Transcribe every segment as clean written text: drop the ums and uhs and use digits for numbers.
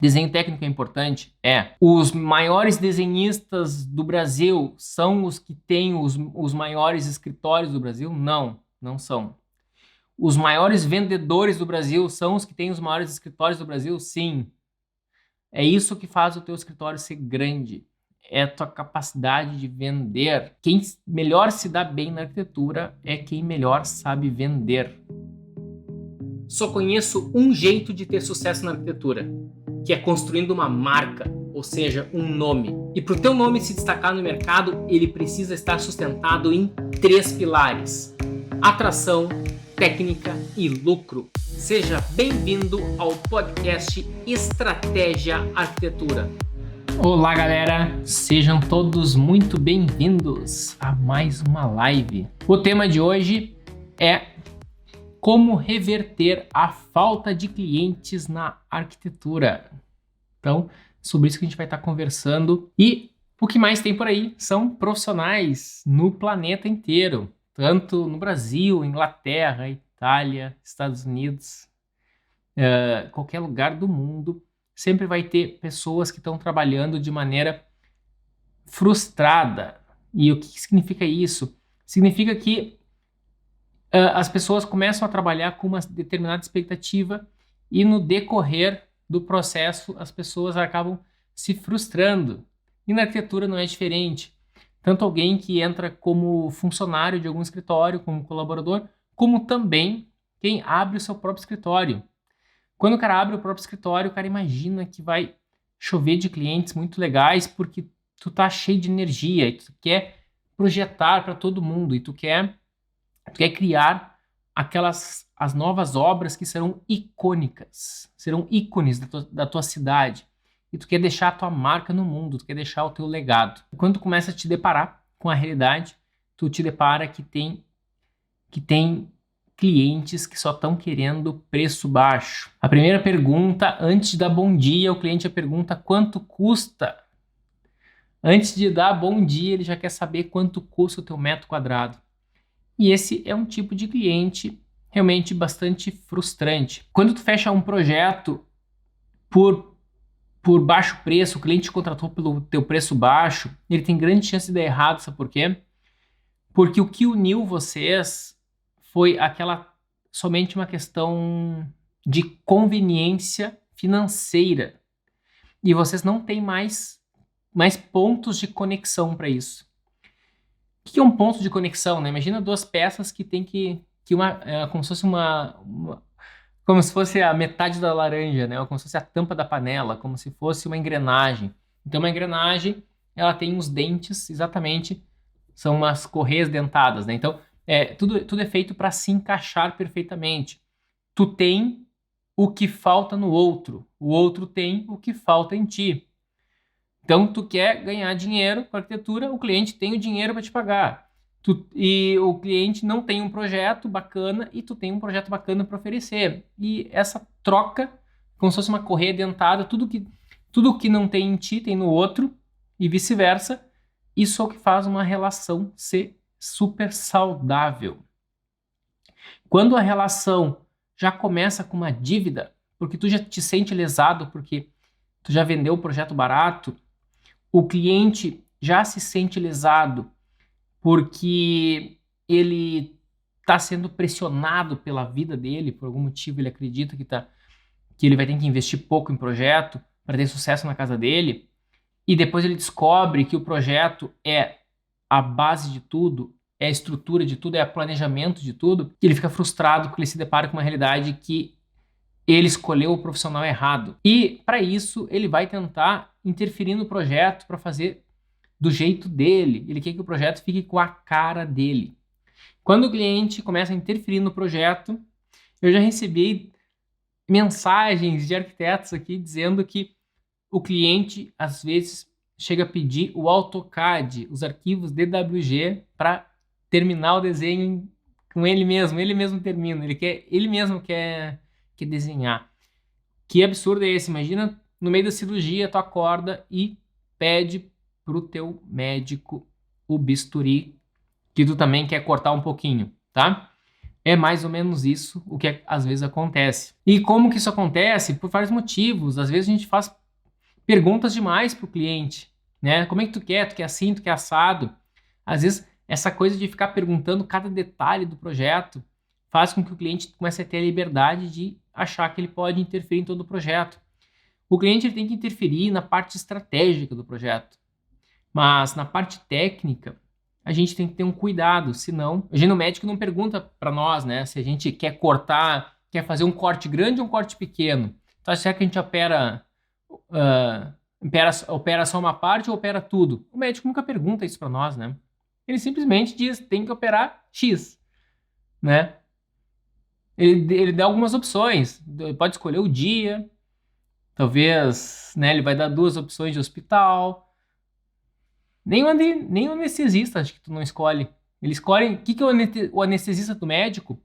Desenho técnico é importante? É. Os maiores desenhistas do Brasil são os que têm os maiores escritórios do Brasil? Não, não são. Os maiores vendedores do Brasil são os que têm os maiores escritórios do Brasil? Sim. É isso que faz o teu escritório ser grande. É a tua capacidade de vender. Quem melhor se dá bem na arquitetura é quem melhor sabe vender. Só conheço um jeito de ter sucesso na arquitetura, que é construindo uma marca, ou seja, um nome. E para o teu nome se destacar no mercado, ele precisa estar sustentado em 3 pilares: atração, técnica e lucro. Seja bem-vindo ao podcast Estratégia Arquitetura. Olá, galera! Sejam todos muito bem-vindos a mais uma live. O tema de hoje é como reverter a falta de clientes na arquitetura. Então, sobre isso que a gente vai estar conversando. E o que mais tem por aí são profissionais no planeta inteiro, tanto no Brasil, Inglaterra, Itália, Estados Unidos, qualquer lugar do mundo. Sempre vai ter pessoas que estão trabalhando de maneira frustrada. E o que significa isso? Significa que as pessoas começam a trabalhar com uma determinada expectativa e no decorrer do processo as pessoas acabam se frustrando. E na arquitetura não é diferente. Tanto alguém que entra como funcionário de algum escritório, como colaborador, como também quem abre o seu próprio escritório. Quando o cara abre o próprio escritório, o cara imagina que vai chover de clientes muito legais porque tu tá cheio de energia e tu quer projetar para todo mundo e tu quer criar as novas obras que serão icônicas, serão ícones da tua cidade. E tu quer deixar a tua marca no mundo, tu quer deixar o teu legado. E quando tu começa a te deparar com a realidade, tu te depara que tem clientes que só estão querendo preço baixo. A primeira pergunta, antes de dar bom dia, o cliente pergunta quanto custa. Antes de dar bom dia, ele já quer saber quanto custa o teu metro quadrado. E esse é um tipo de cliente realmente bastante frustrante. Quando tu fecha um projeto por baixo preço, o cliente te contratou pelo teu preço baixo, ele tem grande chance de dar errado, sabe por quê? Porque o que uniu vocês foi somente uma questão de conveniência financeira. E vocês não têm mais pontos de conexão para isso. O que é um ponto de conexão, né? Imagina duas peças que tem como se fosse a metade da laranja, né? Ou como se fosse a tampa da panela, como se fosse uma engrenagem. Então, uma engrenagem, ela tem os dentes, exatamente, são umas correias dentadas, né? Então, tudo é feito para se encaixar perfeitamente. Tu tem o que falta no outro, o outro tem o que falta em ti. Então, tu quer ganhar dinheiro com a arquitetura, o cliente tem o dinheiro para te pagar. E o cliente não tem um projeto bacana e tu tem um projeto bacana para oferecer. E essa troca, como se fosse uma correia dentada, tudo que não tem em ti tem no outro e vice-versa. Isso é o que faz uma relação ser super saudável. Quando a relação já começa com uma dívida, porque tu já te sente lesado, porque tu já vendeu o projeto barato, o cliente já se sente lesado porque ele está sendo pressionado pela vida dele, por algum motivo ele acredita que ele vai ter que investir pouco em projeto para ter sucesso na casa dele, e depois ele descobre que o projeto é a base de tudo, é a estrutura de tudo, é o planejamento de tudo, e ele fica frustrado porque ele se depara com uma realidade que ele escolheu o profissional errado. E, para isso, ele vai tentar interferir no projeto para fazer do jeito dele. Ele quer que o projeto fique com a cara dele. Quando o cliente começa a interferir no projeto, eu já recebi mensagens de arquitetos aqui dizendo que o cliente, às vezes, chega a pedir o AutoCAD, os arquivos DWG, para terminar o desenho com ele mesmo termina. Ele mesmo quer desenhar. Que absurdo é esse? Imagina no meio da cirurgia tu acorda e pede pro teu médico o bisturi que tu também quer cortar um pouquinho, tá? É mais ou menos isso o que às vezes acontece. E como que isso acontece? Por vários motivos. Às vezes a gente faz perguntas demais para o cliente, né? Como é que tu quer? Tu quer assim, tu quer assado? Às vezes essa coisa de ficar perguntando cada detalhe do projeto faz com que o cliente comece a ter a liberdade de achar que ele pode interferir em todo o projeto. O cliente ele tem que interferir na parte estratégica do projeto, mas na parte técnica a gente tem que ter um cuidado, senão o médico não pergunta para nós, né, se a gente quer cortar, quer fazer um corte grande ou um corte pequeno. Então, será que a gente opera só uma parte ou opera tudo? O médico nunca pergunta isso para nós, né? Ele simplesmente diz, tem que operar X, né? Ele dá algumas opções, ele pode escolher o dia, talvez, né, ele vai dar 2 opções de hospital. Nem o anestesista, acho que tu não escolhe. Ele escolhe, o que que é o anestesista do médico?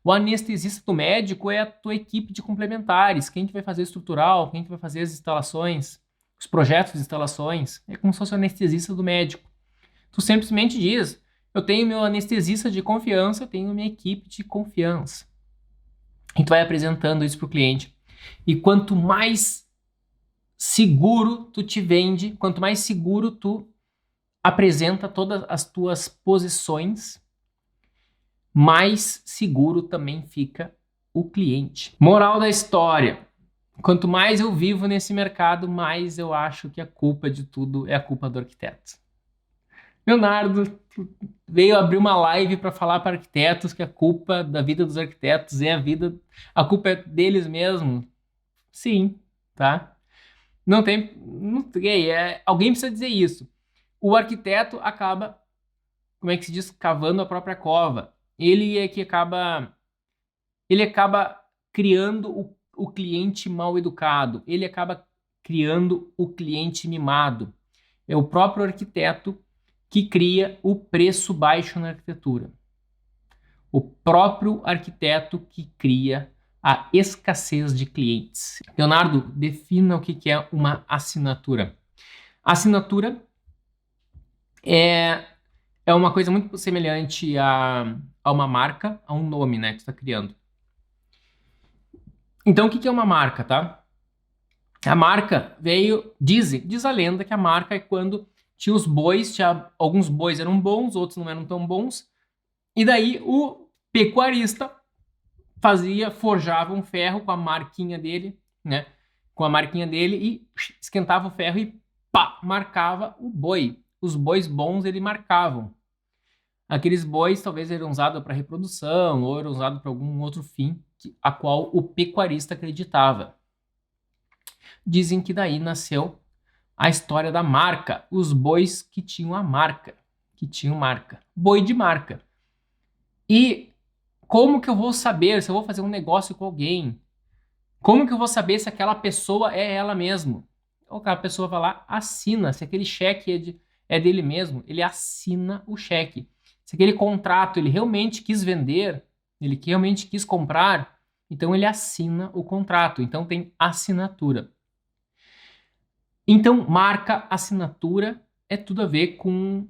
O anestesista do médico é a tua equipe de complementares, quem que vai fazer estrutural, quem que vai fazer as instalações, os projetos de instalações, é como se fosse o anestesista do médico. Tu simplesmente diz, eu tenho meu anestesista de confiança, eu tenho minha equipe de confiança. E tu vai apresentando isso para o cliente. E quanto mais seguro tu te vende, quanto mais seguro tu apresenta todas as tuas posições, mais seguro também fica o cliente. Moral da história. Quanto mais eu vivo nesse mercado, mais eu acho que a culpa de tudo é a culpa do arquiteto. Leonardo veio abrir uma live para falar para arquitetos que a culpa da vida dos arquitetos é a culpa é deles mesmos. Sim, tá? Não tem, alguém precisa dizer isso. O arquiteto acaba, como é que se diz, cavando a própria cova. Ele acaba criando o cliente mal educado. Ele acaba criando o cliente mimado. É o próprio arquiteto que cria o preço baixo na arquitetura. O próprio arquiteto que cria a escassez de clientes. Leonardo, defina o que é uma assinatura. Assinatura é uma coisa muito semelhante a uma marca, a um nome, né, que você está criando. Então, o que é uma marca, tá? A marca diz a lenda que a marca é quando tinha os bois, alguns bois eram bons, outros não eram tão bons, e daí o pecuarista forjava um ferro com a marquinha dele, né? Com a marquinha dele e esquentava o ferro e pá, marcava o boi. Os bois bons ele marcavam. Aqueles bois talvez eram usados para reprodução ou eram usados para algum outro fim a qual o pecuarista acreditava. Dizem que daí nasceu a história da marca, os bois que tinham a marca, boi de marca. E como que eu vou saber se eu vou fazer um negócio com alguém? Como que eu vou saber se aquela pessoa é ela mesma? Ou aquela pessoa vai lá, assina, se aquele cheque é dele mesmo, ele assina o cheque. Se aquele contrato ele realmente quis vender, ele realmente quis comprar, então ele assina o contrato. Então tem assinatura. Então, marca, assinatura é tudo a ver com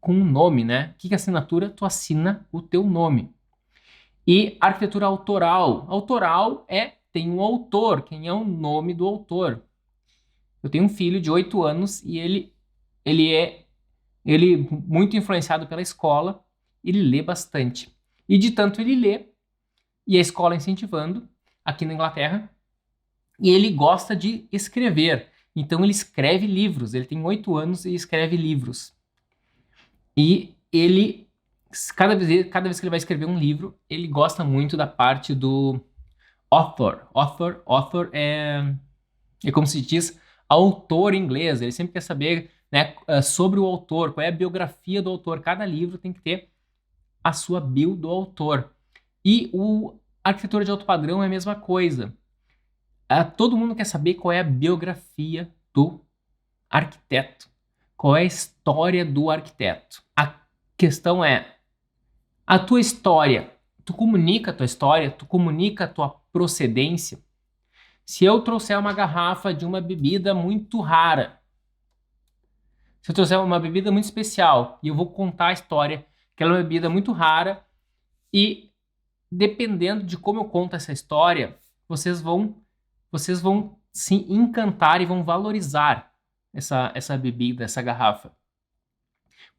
nome, né? O que é assinatura? Tu assina o teu nome. E arquitetura autoral. Autoral tem um autor. Quem é o nome do autor? Eu tenho um filho de 8 anos e ele muito influenciado pela escola, ele lê bastante. E de tanto ele lê, e a escola incentivando, aqui na Inglaterra, e ele gosta de escrever. Então ele escreve livros, ele tem 8 anos e escreve livros. E ele, cada vez que ele vai escrever um livro, ele gosta muito da parte do author. Author é como se diz autor em inglês. Ele sempre quer saber, né, sobre o autor, qual é a biografia do autor. Cada livro tem que ter a sua bio do autor. E a arquitetura de alto padrão é a mesma coisa. Todo mundo quer saber qual é a biografia do arquiteto. Qual é a história do arquiteto? A questão é, a tua história, tu comunica a tua história, tu comunica a tua procedência. Se eu trouxer uma garrafa de uma bebida muito rara, se eu trouxer uma bebida muito especial e eu vou contar a história, que ela é uma bebida muito rara e dependendo de como eu conto essa história, vocês vão se encantar e vão valorizar essa bebida, essa garrafa.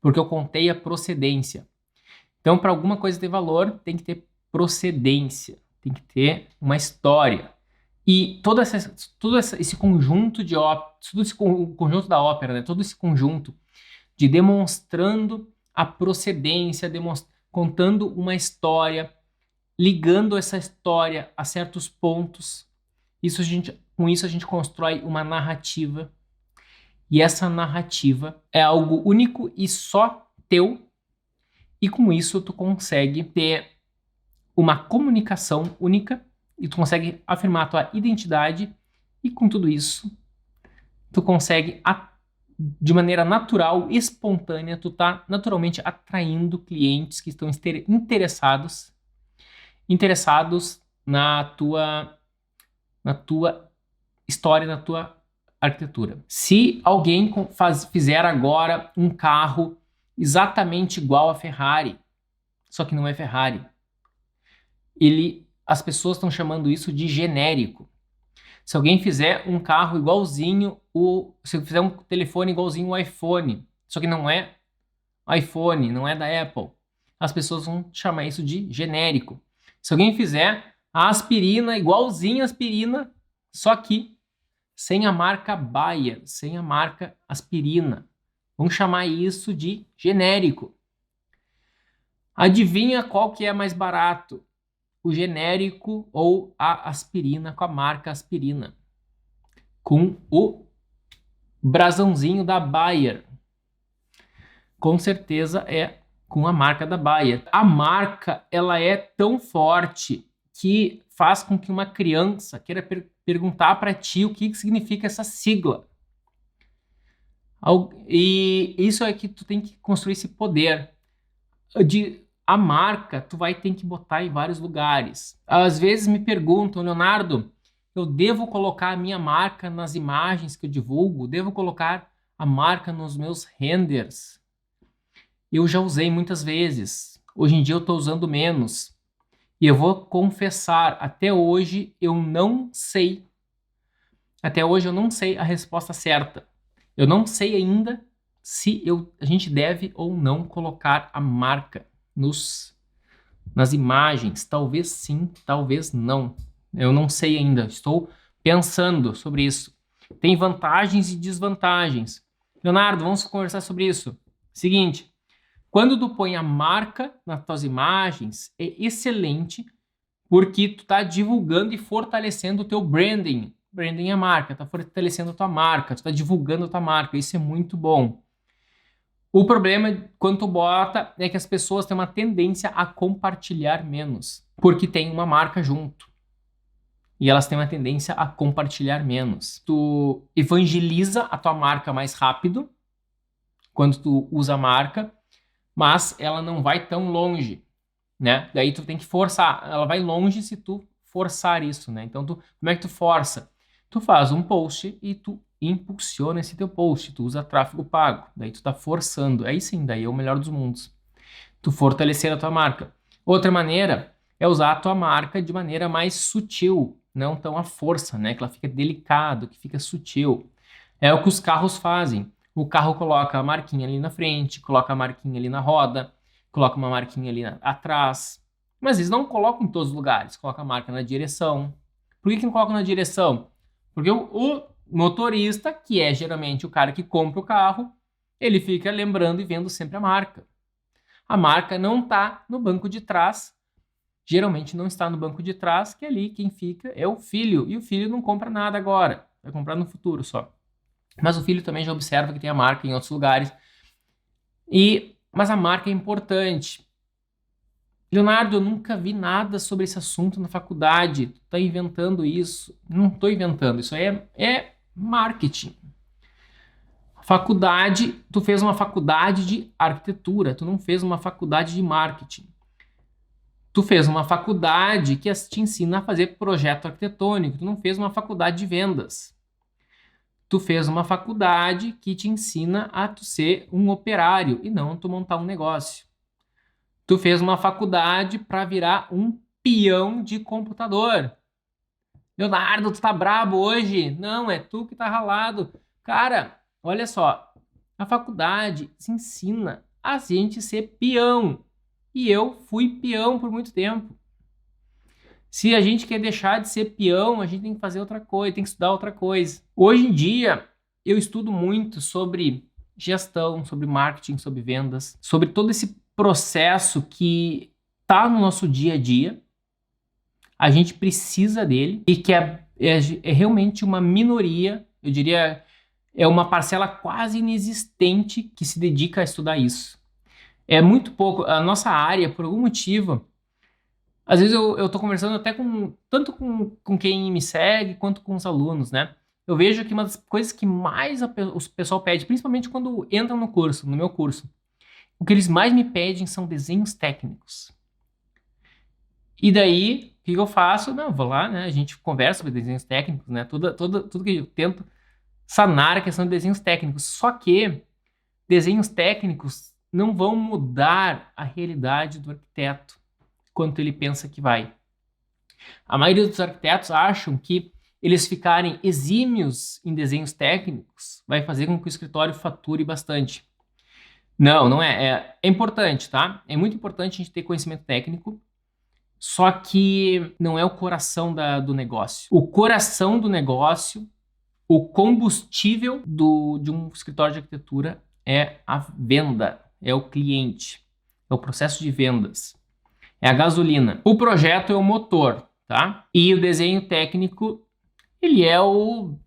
Porque eu contei a procedência. Então, para alguma coisa ter valor, tem que ter procedência, tem que ter uma história. E todo esse conjunto de todo esse conjunto da ópera, né? Todo esse conjunto de demonstrando a procedência, contando uma história, ligando essa história a certos pontos. Com isso a gente constrói uma narrativa. E essa narrativa é algo único e só teu. E com isso tu consegue ter uma comunicação única e tu consegue afirmar a tua identidade, e com tudo isso tu consegue, de maneira natural, espontânea, tu tá naturalmente atraindo clientes que estão interessados na tua história, na tua arquitetura. Se alguém fizer agora um carro exatamente igual a Ferrari, só que não é Ferrari, as pessoas estão chamando isso de genérico. Se alguém fizer um carro igualzinho, se fizer um telefone igualzinho ao iPhone, só que não é iPhone, não é da Apple, as pessoas vão chamar isso de genérico. Se alguém fizer a aspirina igualzinho a aspirina, só que sem a marca Bayer, sem a marca aspirina, vão chamar isso de genérico. Adivinha qual que é mais barato? O genérico ou a aspirina com a marca aspirina? Com o brasãozinho da Bayer. Com certeza é com a marca da Bayer. A marca, ela é tão forte que faz com que uma criança queira perguntar para ti o que significa essa sigla. E isso é que tu tem que construir esse poder. A marca, tu vai ter que botar em vários lugares. Às vezes me perguntam, Leonardo, eu devo colocar a minha marca nas imagens que eu divulgo? Devo colocar a marca nos meus renders? Eu já usei muitas vezes. Hoje em dia eu estou usando menos. E eu vou confessar, até hoje eu não sei. Até hoje eu não sei a resposta certa. Eu não sei ainda se a gente deve ou não colocar a marca nas imagens. Talvez sim, talvez não. Eu não sei ainda. Estou pensando sobre isso. Tem vantagens e desvantagens. Leonardo, vamos conversar sobre isso. Seguinte, quando tu põe a marca nas tuas imagens, é excelente, porque tu está divulgando e fortalecendo o teu branding. Branding é a marca, está fortalecendo a tua marca, tu está divulgando a tua marca. Isso é muito bom. O problema, quando tu bota, é que as pessoas têm uma tendência a compartilhar menos, porque tem uma marca junto. E elas têm uma tendência a compartilhar menos. Tu evangeliza a tua marca mais rápido, quando tu usa a marca, mas ela não vai tão longe, né? Daí tu tem que forçar. Ela vai longe se tu forçar isso, né? Então, como é que tu força? Tu faz um post e tu impulsiona esse teu post, tu usa tráfego pago, daí tu tá forçando, aí sim, daí é o melhor dos mundos, tu fortalecer a tua marca. Outra maneira é usar a tua marca de maneira mais sutil, não tão à força, né, que ela fica delicado, que fica sutil. É o que os carros fazem. O carro coloca a marquinha ali na frente, coloca a marquinha ali na roda, coloca uma marquinha ali atrás, mas eles não colocam em todos os lugares, coloca a marca na direção. Por que não coloca na direção? Porque o motorista, que é geralmente o cara que compra o carro, ele fica lembrando e vendo sempre a marca. A marca não está no banco de trás, geralmente não está no banco de trás, que ali quem fica é o filho, e o filho não compra nada agora, vai comprar no futuro só. Mas o filho também já observa que tem a marca em outros lugares. Mas a marca é importante. Leonardo, eu nunca vi nada sobre esse assunto na faculdade. Tu tá inventando isso? Não estou inventando, isso aí é marketing. Faculdade, tu fez uma faculdade de arquitetura, tu não fez uma faculdade de marketing. Tu fez uma faculdade que te ensina a fazer projeto arquitetônico, tu não fez uma faculdade de vendas. Tu fez uma faculdade que te ensina a tu ser um operário e não tu montar um negócio. Tu fez uma faculdade para virar um peão de computador. Leonardo, tu tá brabo hoje? Não, é tu que tá ralado. Cara, olha só, a faculdade se ensina a gente ser peão. E eu fui peão por muito tempo. Se a gente quer deixar de ser peão, a gente tem que fazer outra coisa, tem que estudar outra coisa. Hoje em dia, eu estudo muito sobre gestão, sobre marketing, sobre vendas, sobre todo esse processo que tá no nosso dia a dia. A gente precisa dele e que é realmente uma minoria, eu diria, é uma parcela quase inexistente que se dedica a estudar isso. É muito pouco. A nossa área, por algum motivo, às vezes eu tô conversando até tanto com quem me segue, quanto com os alunos, né? Eu vejo que uma das coisas que mais o pessoal pede, principalmente quando entram no curso, no meu curso, o que eles mais me pedem são desenhos técnicos. E daí, o que eu faço? Não, vou lá, né? A gente conversa sobre desenhos técnicos, né? Tudo que eu tento sanar a questão de desenhos técnicos. Só que desenhos técnicos não vão mudar a realidade do arquiteto quanto ele pensa que vai. A maioria dos arquitetos acham que eles ficarem exímios em desenhos técnicos vai fazer com que o escritório fature bastante. Não, não é. É importante, tá? É muito importante a gente ter conhecimento técnico, só que não é o coração do negócio. O coração do negócio, o combustível de um escritório de arquitetura é a venda, é o cliente, é o processo de vendas, é a gasolina. O projeto é o motor, tá? E o desenho técnico, ele é o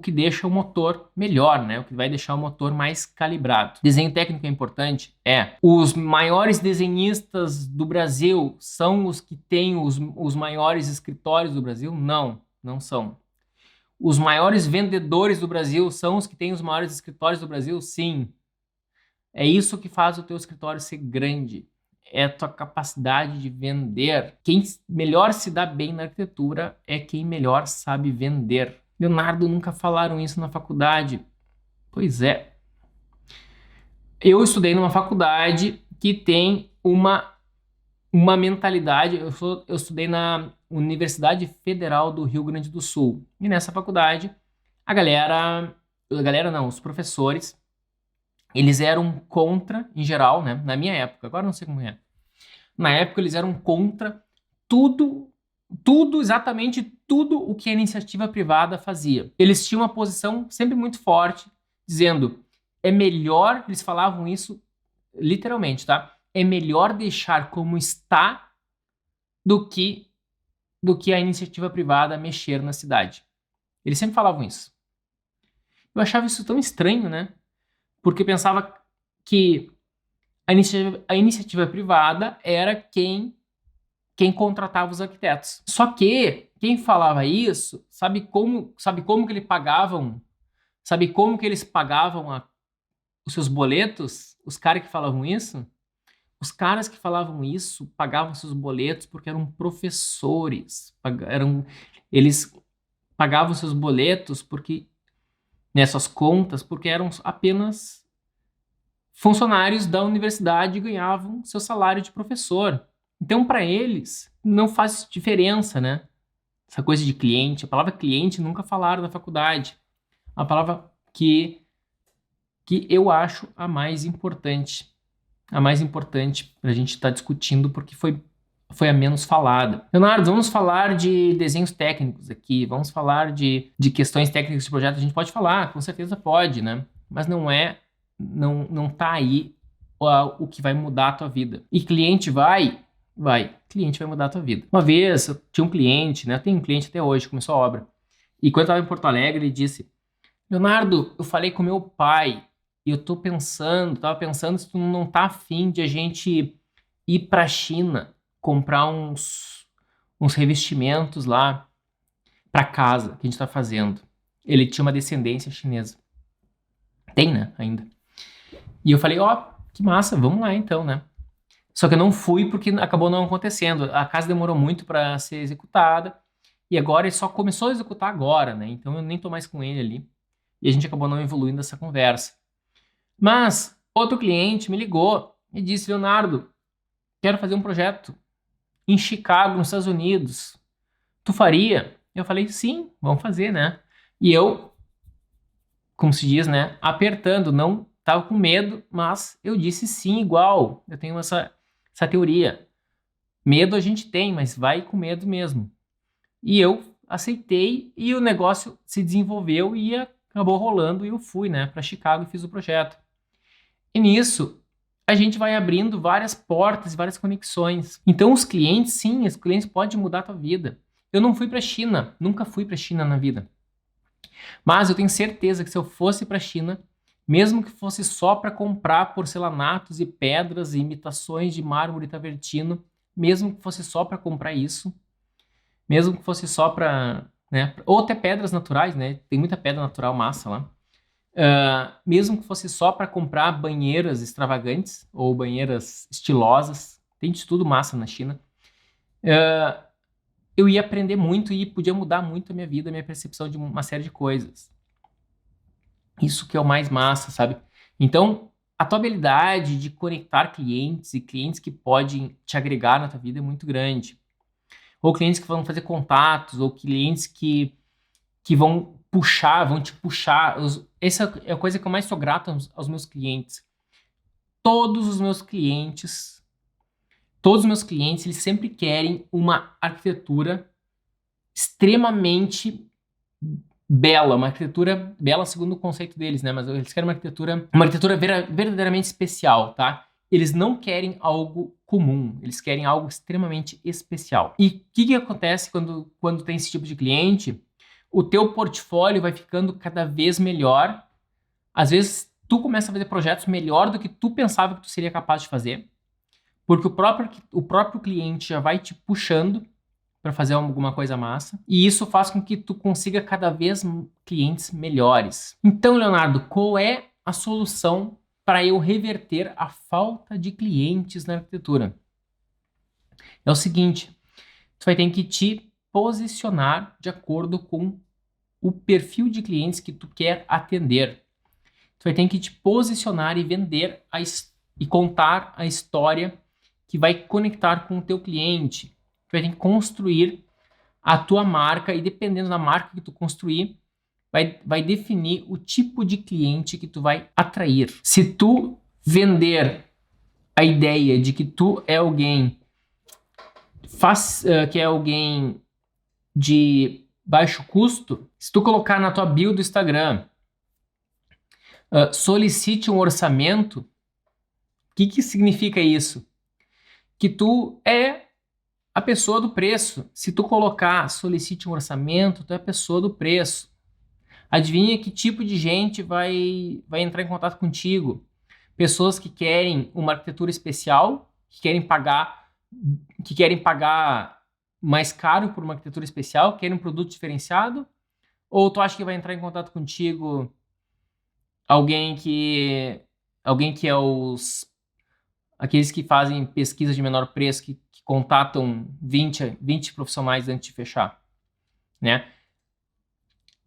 que deixa o motor melhor, né? O que vai deixar o motor mais calibrado. Desenho técnico é importante? É. Os maiores desenhistas do Brasil são os que têm os maiores escritórios do Brasil? Não, não são. Os maiores vendedores do Brasil são os que têm os maiores escritórios do Brasil? Sim. É isso que faz o teu escritório ser grande. É a tua capacidade de vender. Quem melhor se dá bem na arquitetura é quem melhor sabe vender. Leonardo, nunca falaram isso na faculdade. Pois é. Eu estudei numa faculdade que tem uma mentalidade. Eu estudei na Universidade Federal do Rio Grande do Sul. E nessa faculdade, a galera não, os professores, eles eram contra, em geral, né? Na minha época, agora não sei como é. Na época, eles eram contra tudo, exatamente tudo o que a iniciativa privada fazia. Eles tinham uma posição sempre muito forte, dizendo, é melhor, eles falavam isso literalmente, tá? É melhor deixar como está do que a iniciativa privada mexer na cidade. Eles sempre falavam isso. Eu achava isso tão estranho, né? Porque pensava que a iniciativa privada era quem contratava os arquitetos. Só que quem falava isso, sabe como que eles pagavam? Sabe como que eles pagavam os seus boletos? Os caras que falavam isso? Os caras que falavam isso pagavam seus boletos porque eram professores. Eles pagavam seus boletos porque nessas contas porque eram apenas funcionários da universidade e ganhavam seu salário de professor. Então, para eles, não faz diferença, né? Essa coisa de cliente. A palavra cliente nunca falaram na faculdade. A palavra que eu acho a mais importante. A mais importante para a gente estar discutindo, porque foi a menos falada. Leonardo, vamos falar de desenhos técnicos aqui. Vamos falar de questões técnicas de projeto. A gente pode falar, com certeza pode, né? Mas não tá aí o que vai mudar a tua vida. E cliente vai, cliente vai mudar a tua vida. Uma vez eu tinha um cliente, né? Tem um cliente até hoje, começou a obra. E quando eu estava em Porto Alegre, ele disse: Leonardo, eu falei com meu pai e eu tava pensando se tu não tá afim de a gente ir pra China comprar uns revestimentos lá pra casa que a gente tá fazendo. Ele tinha uma descendência chinesa. Tem, né? Ainda. E eu falei, que massa, vamos lá então, né? Só que eu não fui porque acabou não acontecendo. A casa demorou muito para ser executada e agora ele só começou a executar agora, né? Então eu nem tô mais com ele ali. E a gente acabou não evoluindo essa conversa. Mas outro cliente me ligou e disse, Leonardo, quero fazer um projeto em Chicago, nos Estados Unidos. Tu faria? Eu falei, sim, vamos fazer, né? E eu, como se diz, né, apertando, não tava com medo, mas eu disse sim igual. Eu tenho essa teoria. Medo a gente tem, mas vai com medo mesmo. E eu aceitei e o negócio se desenvolveu e acabou rolando e eu fui, né, para Chicago e fiz o projeto. E nisso, a gente vai abrindo várias portas, várias conexões. Então os clientes, sim, os clientes podem mudar a tua vida. Eu não fui para a China, nunca fui para a China na vida. Mas eu tenho certeza que se eu fosse para a China, mesmo que fosse só para comprar porcelanatos e pedras e imitações de mármore tavertino, mesmo que fosse só para comprar isso, mesmo que fosse só para, né, ou até pedras naturais, né? Tem muita pedra natural massa lá. Mesmo que fosse só para comprar banheiras extravagantes ou banheiras estilosas, tem de tudo massa na China. Eu ia aprender muito e podia mudar muito a minha vida, a minha percepção de uma série de coisas. Isso que é o mais massa, sabe? Então, a tua habilidade de conectar clientes e clientes que podem te agregar na tua vida é muito grande. Ou clientes que vão fazer contatos, ou clientes que vão puxar, vão te puxar. Essa é a coisa que eu mais sou grato aos meus clientes. Todos os meus clientes, eles sempre querem uma arquitetura extremamente bela, uma arquitetura bela segundo o conceito deles, né? Mas eles querem uma arquitetura verdadeiramente especial, tá? Eles não querem algo comum, eles querem algo extremamente especial. E o que acontece quando tem esse tipo de cliente? O teu portfólio vai ficando cada vez melhor. Às vezes, tu começa a fazer projetos melhor do que tu pensava que tu seria capaz de fazer, porque o próprio cliente já vai te puxando para fazer alguma coisa massa, e isso faz com que tu consiga cada vez clientes melhores. Então, Leonardo, qual é a solução para eu reverter a falta de clientes na arquitetura? É o seguinte, tu vai ter que te posicionar de acordo com o perfil de clientes que tu quer atender. Tu vai ter que te posicionar e vender e contar a história que vai conectar com o teu cliente. Tu vai ter que construir a tua marca e dependendo da marca que tu construir, vai definir o tipo de cliente que tu vai atrair. Se tu vender a ideia de que tu é alguém que é alguém de baixo custo, se tu colocar na tua bio do Instagram, solicite um orçamento, o que significa isso? Que tu é a pessoa do preço. Se tu colocar solicite um orçamento, tu é a pessoa do preço. Adivinha que tipo de gente vai entrar em contato contigo? Pessoas que querem uma arquitetura especial, que querem pagar mais caro por uma arquitetura especial, querem um produto diferenciado? Ou tu acha que vai entrar em contato contigo alguém que é aqueles que fazem pesquisa de menor preço, que contatam 20 profissionais antes de fechar, né?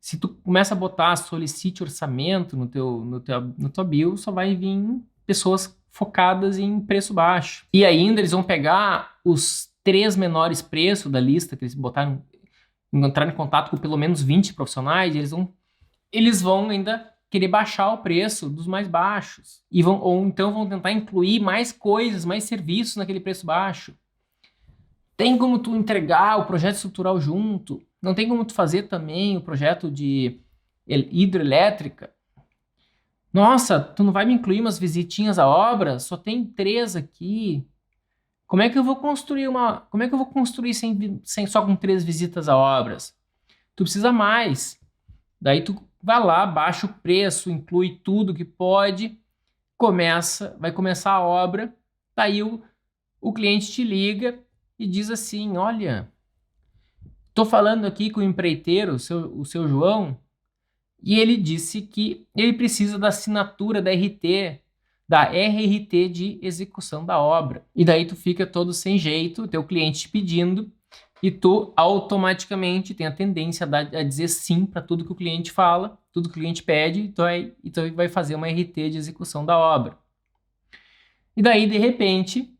Se tu começa a botar solicite orçamento no tua bio, só vai vir pessoas focadas em preço baixo. E ainda eles vão pegar os 3 menores preços da lista que eles botaram, entrar em contato com pelo menos 20 profissionais, eles vão ainda querer baixar o preço dos mais baixos. Ou então vão tentar incluir mais coisas, mais serviços naquele preço baixo. Tem como tu entregar o projeto estrutural junto? Não tem como tu fazer também o projeto de hidroelétrica? Nossa, tu não vai me incluir umas visitinhas à obra? Só tem 3 aqui. Como é que eu vou construir só com 3 visitas a obras? Tu precisa mais. Daí tu vai lá, baixa o preço, inclui tudo que pode, vai começar a obra, daí o cliente te liga e diz assim, olha, tô falando aqui com o empreiteiro, o seu João, e ele disse que ele precisa da assinatura da RRT de execução da obra. E daí tu fica todo sem jeito, teu cliente te pedindo, e tu automaticamente tem a tendência a dizer sim para tudo que o cliente fala, tudo que o cliente pede, e tu vai fazer uma RT de execução da obra. E daí, de repente,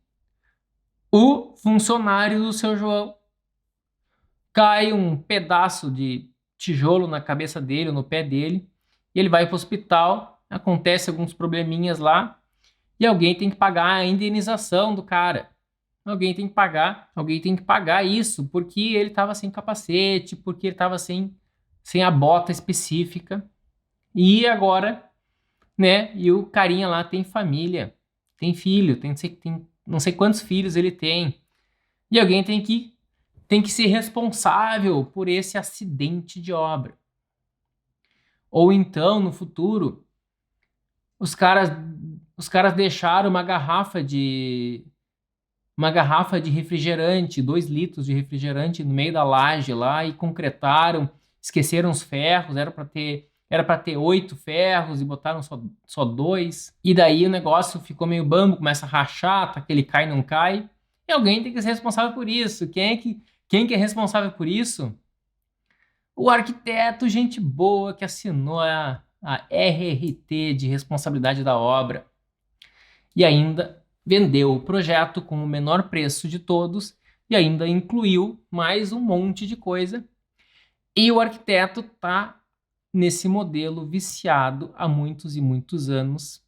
O funcionário do seu João cai um pedaço de tijolo na cabeça dele, ou no pé dele, e ele vai para o hospital, acontece alguns probleminhas lá, e alguém tem que pagar a indenização do cara. Alguém tem que pagar isso, porque ele estava sem capacete, porque ele estava sem a bota específica. E agora, né? E o carinha lá tem família, tem filho, tem não sei quantos filhos ele tem. E alguém tem que ser responsável por esse acidente de obra. Ou então, no futuro, os caras deixaram uma garrafa de refrigerante, 2 litros de refrigerante no meio da laje lá e concretaram, esqueceram os ferros, era para ter 8 ferros e botaram só 2. E daí o negócio ficou meio bambo, começa a rachar, tá que ele cai e não cai. E alguém tem que ser responsável por isso. Quem que é responsável por isso? O arquiteto, gente boa, que assinou a RRT de responsabilidade da obra. E ainda vendeu o projeto com o menor preço de todos e ainda incluiu mais um monte de coisa. E o arquiteto está nesse modelo viciado há muitos e muitos anos,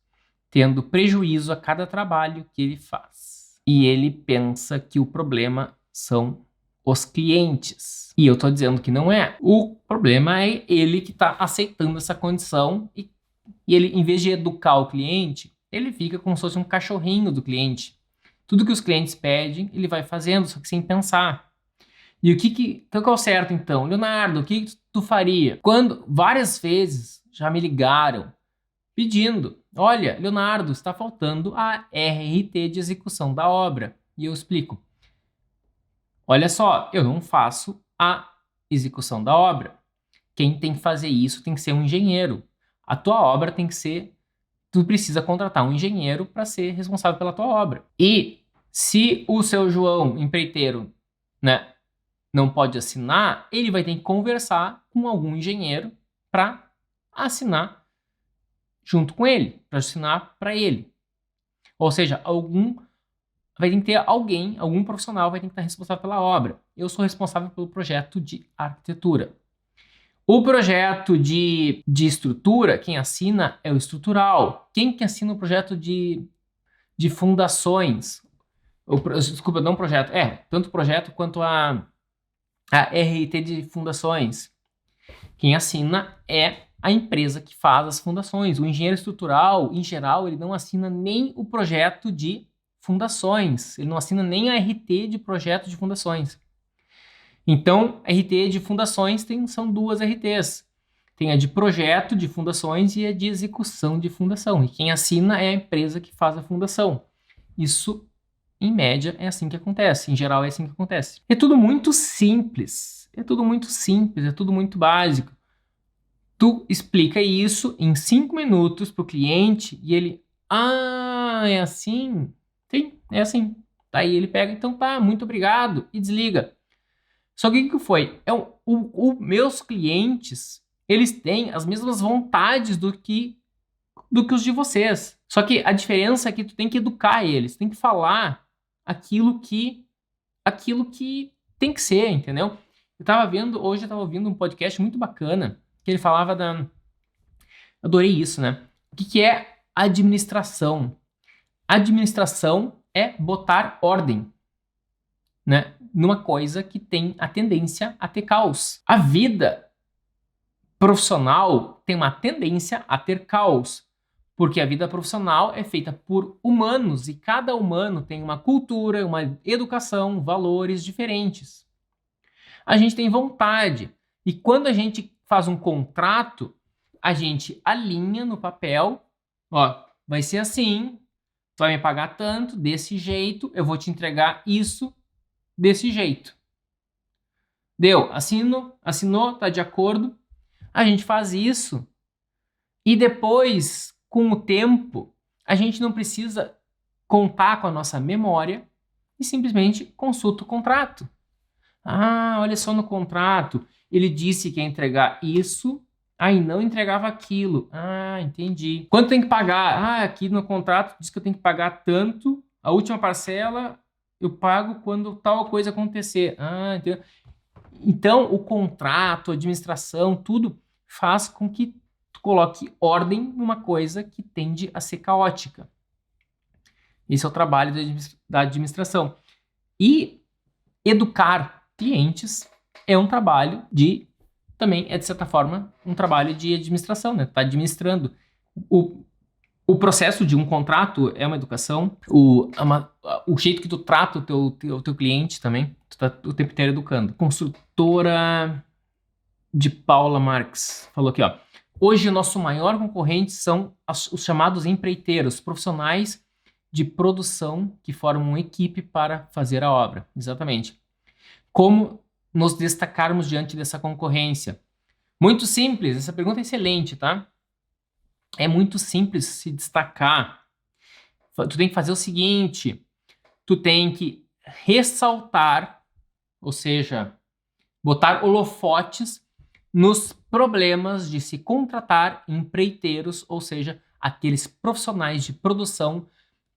tendo prejuízo a cada trabalho que ele faz. E ele pensa que o problema são os clientes. E eu estou dizendo que não é. O problema é ele que está aceitando essa condição e ele, em vez de educar o cliente, ele fica como se fosse um cachorrinho do cliente. Tudo que os clientes pedem, ele vai fazendo, só que sem pensar. E então qual é o certo então? Leonardo, o que tu faria? Quando várias vezes já me ligaram pedindo, olha, Leonardo, está faltando a RRT de execução da obra. E eu explico. Olha só, eu não faço a execução da obra. Quem tem que fazer isso tem que ser um engenheiro. A tua obra tem que ser... Tu precisa contratar um engenheiro para ser responsável pela tua obra. E se o seu João, empreiteiro, né, não pode assinar, ele vai ter que conversar com algum engenheiro para assinar junto com ele, para assinar para ele. Ou seja, vai ter que ter algum profissional vai ter que estar responsável pela obra. Eu sou responsável pelo projeto de arquitetura. O projeto de estrutura, quem assina é o estrutural. Quem que assina o projeto de fundações? Desculpa, não projeto. Tanto o projeto quanto a RT de fundações. Quem assina é a empresa que faz as fundações. O engenheiro estrutural, em geral, ele não assina nem o projeto de fundações. Ele não assina nem a RT de projeto de fundações. Então, RT de fundações são 2 RTs. Tem a de projeto de fundações e a de execução de fundação. E quem assina é a empresa que faz a fundação. Isso, em média, é assim que acontece. Em geral, é assim que acontece. É tudo muito simples. É tudo muito básico. Tu explica isso em 5 minutos para o cliente e ele... Ah, é assim? Sim, é assim. Daí ele pega, então tá, muito obrigado, e desliga. Só que o que foi? Meus clientes, eles têm as mesmas vontades do que os de vocês. Só que a diferença é que tu tem que educar eles, tem que falar aquilo que tem que ser, entendeu? Hoje eu tava ouvindo um podcast muito bacana, que ele falava adorei isso, né? O que é administração? Administração é botar ordem, né, numa coisa que tem a tendência a ter caos. A vida profissional tem uma tendência a ter caos, porque a vida profissional é feita por humanos e cada humano tem uma cultura, uma educação, valores diferentes. A gente tem vontade e quando a gente faz um contrato, a gente alinha no papel, ó, vai ser assim, tu vai me pagar tanto, desse jeito, eu vou te entregar isso desse jeito. Deu, assinou, tá de acordo. A gente faz isso e depois, com o tempo, a gente não precisa contar com a nossa memória e simplesmente consulta o contrato. Ah, olha só no contrato, ele disse que ia entregar isso, aí não entregava aquilo. Ah, entendi. Quanto tem que pagar? Ah, aqui no contrato diz que eu tenho que pagar tanto, a última parcela Eu pago quando tal coisa acontecer. Ah, entendeu? Então, o contrato, a administração, tudo faz com que tu coloque ordem numa coisa que tende a ser caótica. Esse é o trabalho da administração. E educar clientes é um trabalho também é de certa forma um trabalho de administração, né? Tá administrando. O processo de um contrato é uma educação, o jeito que tu trata o teu cliente também, tu tá o tempo inteiro educando. Construtora de Paula Marques falou aqui, ó. Hoje o nosso maior concorrente são os chamados empreiteiros, profissionais de produção que formam uma equipe para fazer a obra. Exatamente. Como nos destacarmos diante dessa concorrência? Muito simples, essa pergunta é excelente, tá? É muito simples se destacar. Tu tem que fazer o seguinte, tu tem que ressaltar, ou seja, botar holofotes nos problemas de se contratar empreiteiros, ou seja, aqueles profissionais de produção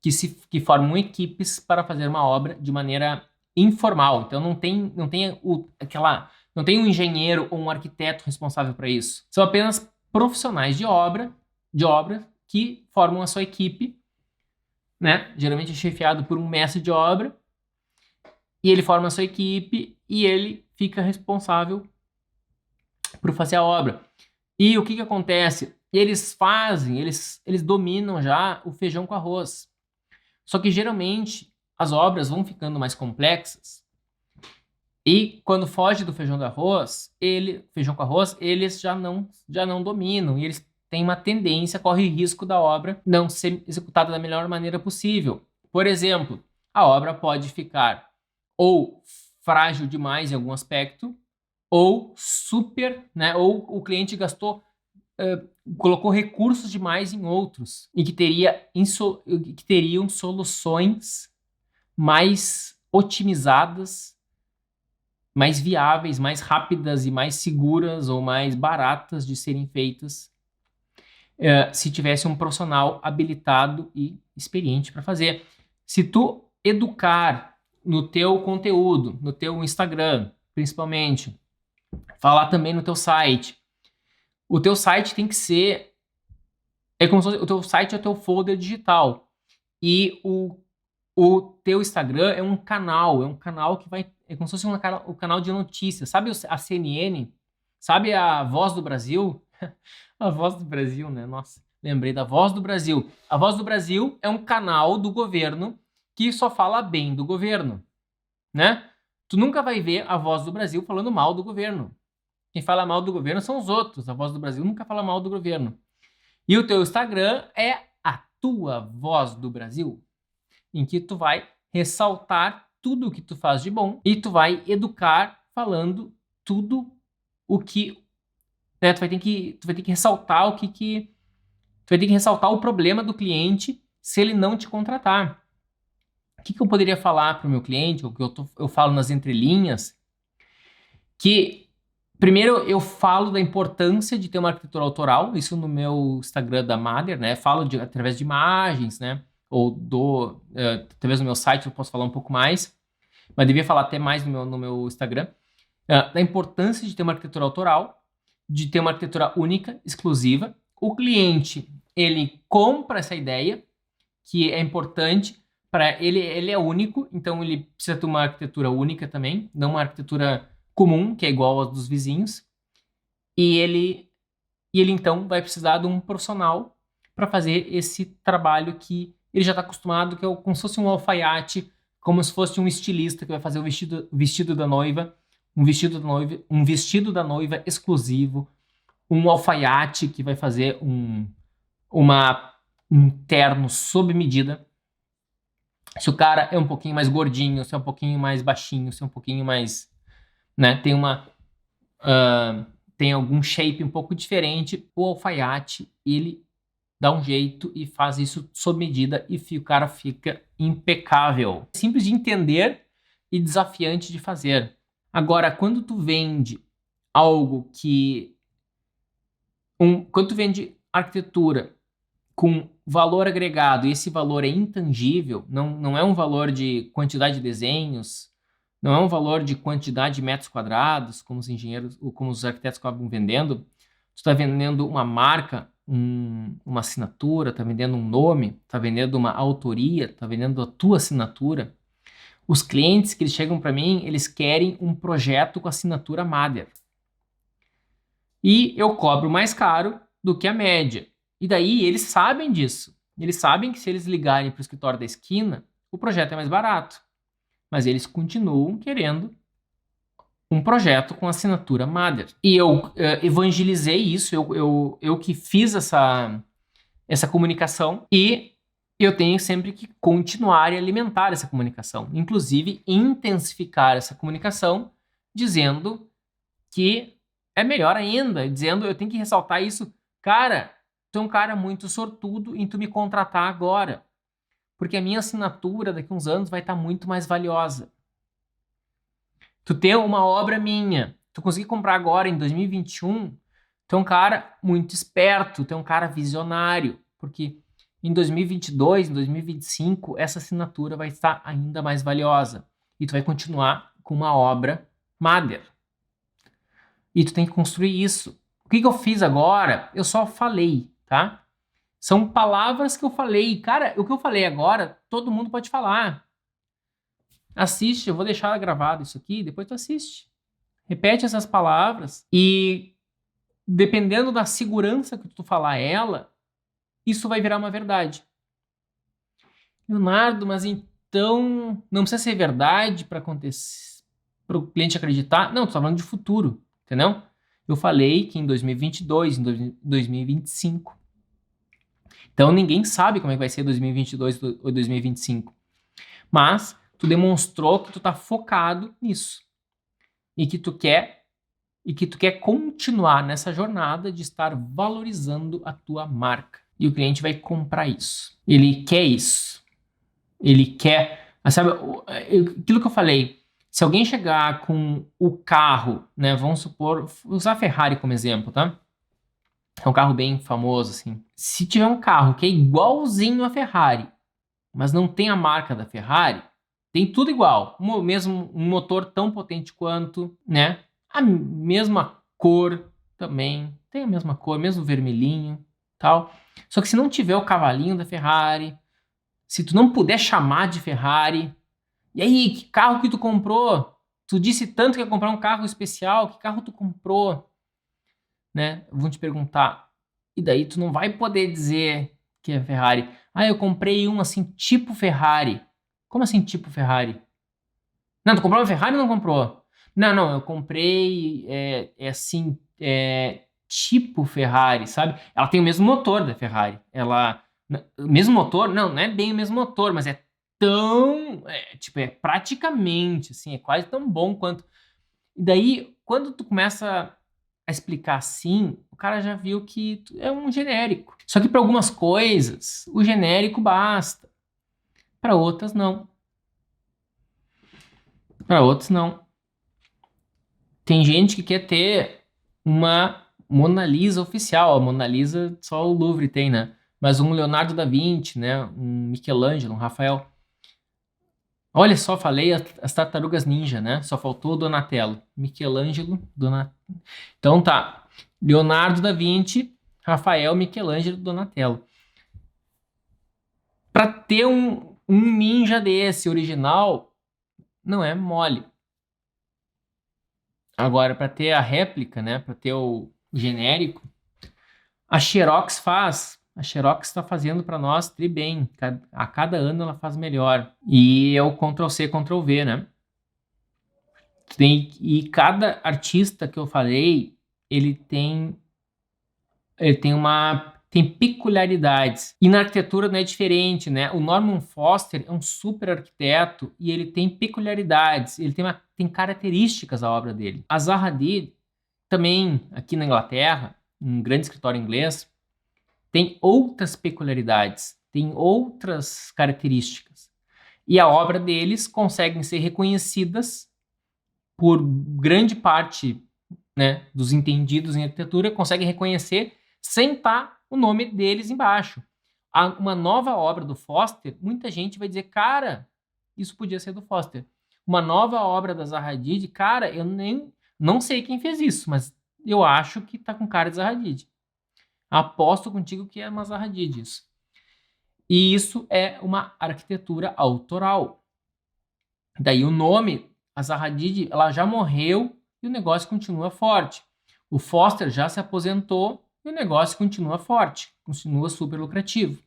que formam equipes para fazer uma obra de maneira informal. Então não tem um engenheiro ou um arquiteto responsável para isso. São apenas profissionais de obra que formam a sua equipe, né? Geralmente é chefiado por um mestre de obra, e ele forma a sua equipe e ele fica responsável por fazer a obra. E o que acontece? Eles dominam já o feijão com arroz. Só que geralmente as obras vão ficando mais complexas e quando foge do feijão com arroz, eles já não dominam e eles têm uma tendência, corre risco da obra não ser executada da melhor maneira possível. Por exemplo, a obra pode ficar ou frágil demais em algum aspecto, ou super, né? Ou o cliente colocou recursos demais em outros e que teriam soluções mais otimizadas, mais viáveis, mais rápidas e mais seguras ou mais baratas de serem feitas se tivesse um profissional habilitado e experiente para fazer. Se tu educar no teu conteúdo, no teu Instagram, principalmente, falar também no teu site, o teu site tem que ser como se fosse, o teu site é o teu folder digital e o teu Instagram é um canal que vai, é como se fosse um canal de notícias, sabe a CNN? Sabe a Voz do Brasil? A Voz do Brasil, né? Nossa, lembrei da Voz do Brasil. A Voz do Brasil é um canal do governo que só fala bem do governo, né? Tu nunca vai ver a Voz do Brasil falando mal do governo. Quem fala mal do governo são os outros. A Voz do Brasil nunca fala mal do governo. E o teu Instagram é a tua Voz do Brasil, em que tu vai ressaltar tudo o que tu faz de bom e tu vai educar falando tudo o que, né, tu vai ter que ressaltar tu vai ter que ressaltar o problema do cliente se ele não te contratar. O que eu poderia falar para o meu cliente, o que eu falo nas entrelinhas, que primeiro eu falo da importância de ter uma arquitetura autoral, isso no meu Instagram da Mader, né? Falo através de imagens, né? Ou talvez no meu site eu posso falar um pouco mais, mas devia falar até mais no meu Instagram, da importância de ter uma arquitetura autoral, de ter uma arquitetura única, exclusiva. O cliente, ele compra essa ideia, que é importante para ele é único, então ele precisa ter uma arquitetura única também, não uma arquitetura comum, que é igual às dos vizinhos. E ele então vai precisar de um profissional para fazer esse trabalho que ele já está acostumado, que é como se fosse um alfaiate, como se fosse um estilista que vai fazer o vestido da noiva, um vestido da noiva exclusivo, um alfaiate que vai fazer um terno sob medida. Se o cara é um pouquinho mais gordinho, se é um pouquinho mais baixinho, se é um pouquinho mais, né, tem algum shape um pouco diferente, o alfaiate, ele dá um jeito e faz isso sob medida e o cara fica impecável. Simples de entender e desafiante de fazer. Agora, quando tu vende algo quando tu vende arquitetura com valor agregado, e esse valor é intangível, não é um valor de quantidade de desenhos, não é um valor de quantidade de metros quadrados, como os engenheiros, ou como os arquitetos acabam vendendo. Tu está vendendo uma marca, uma assinatura, está vendendo um nome, está vendendo uma autoria, está vendendo a tua assinatura. Os clientes que eles chegam para mim, eles querem um projeto com assinatura Mader. E eu cobro mais caro do que a média. E daí eles sabem disso. Eles sabem que se eles ligarem para o escritório da esquina, o projeto é mais barato. Mas eles continuam querendo um projeto com assinatura Mader. E eu evangelizei isso, eu que fiz essa comunicação, e eu tenho sempre que continuar e alimentar essa comunicação. Inclusive, intensificar essa comunicação, dizendo que é melhor ainda, dizendo, eu tenho que ressaltar isso, cara, tu é um cara muito sortudo em tu me contratar agora, porque a minha assinatura daqui a uns anos vai estar muito mais valiosa. Tu ter uma obra minha, tu conseguir comprar agora em 2021, tu é um cara muito esperto, tu é um cara visionário, porque em 2022, em 2025, essa assinatura vai estar ainda mais valiosa e tu vai continuar com uma obra Mader. E tu tem que construir isso. O que eu fiz agora? Eu só falei, tá? São palavras que eu falei. Cara, o que eu falei agora, todo mundo pode falar. Assiste, eu vou deixar gravado isso aqui, depois tu assiste. Repete essas palavras e, dependendo da segurança que tu falar ela, isso vai virar uma verdade. Leonardo, mas então não precisa ser verdade para acontecer, para o cliente acreditar? Não, tu tá falando de futuro, entendeu? Eu falei que em 2022, em 2025. Então ninguém sabe como é que vai ser 2022 ou 2025. Mas tu demonstrou que tu tá focado nisso. E que tu quer continuar nessa jornada de estar valorizando a tua marca. E o cliente vai comprar isso. Ele quer isso. Ele quer, sabe, aquilo que eu falei, se alguém chegar com o carro, né, vamos supor, usar a Ferrari como exemplo, tá? É um carro bem famoso, assim. Se tiver um carro que é igualzinho a Ferrari, mas não tem a marca da Ferrari, tem tudo igual, mesmo um motor tão potente quanto, né? A mesma cor também, tem a mesma cor, mesmo vermelhinho, tal. Só que se não tiver o cavalinho da Ferrari, se tu não puder chamar de Ferrari, e aí, que carro que tu comprou? Tu disse tanto que ia comprar um carro especial, que carro tu comprou? Né? Vão te perguntar, e daí tu não vai poder dizer que é Ferrari. Ah, eu comprei um assim, tipo Ferrari. Como assim, tipo Ferrari? Não, tu comprou uma Ferrari ou não comprou? Não, eu comprei, assim, tipo Ferrari, sabe? Ela tem o mesmo motor da Ferrari. O mesmo motor? Não é bem o mesmo motor, mas é tão, tipo, é praticamente, assim, é quase tão bom quanto. E daí, quando tu começa a explicar assim, o cara já viu que é um genérico. Só que para algumas coisas, o genérico basta. Para outras, não. Para outros, não. Tem gente que quer ter uma Mona Lisa oficial. A Mona Lisa só o Louvre tem, né? Mas um Leonardo da Vinci, né? Um Michelangelo, um Rafael. Olha só, falei as tartarugas ninja, né? Só faltou o Donatello. Michelangelo, Donatello. Então tá. Leonardo da Vinci, Rafael, Michelangelo, Donatello. Para ter um ninja desse original, não é mole. Agora, para ter a réplica, né? Para ter o genérico, a Xerox faz. A Xerox está fazendo para nós tri bem. A cada ano ela faz melhor. E é o Ctrl+C, Ctrl+V, né? E cada artista que eu falei, ele tem peculiaridades. E na arquitetura não é diferente, né? O Norman Foster é um super arquiteto e ele tem peculiaridades, ele tem características a obra dele. A Zaha Hadid, também aqui na Inglaterra, um grande escritório inglês, tem outras peculiaridades, tem outras características. E a obra deles conseguem ser reconhecidas por grande parte, né, dos entendidos em arquitetura, conseguem reconhecer sem estar o nome deles embaixo. Uma nova obra do Foster, muita gente vai dizer, cara, isso podia ser do Foster. Uma nova obra da Zaha Hadid, cara, eu nem não sei quem fez isso, mas eu acho que tá com cara de Zaha Hadid. Aposto contigo que é uma Zaha Hadid isso. E isso é uma arquitetura autoral. Daí o nome, a Zaha Hadid, ela já morreu e o negócio continua forte. O Foster já se aposentou e o negócio continua forte, continua super lucrativo.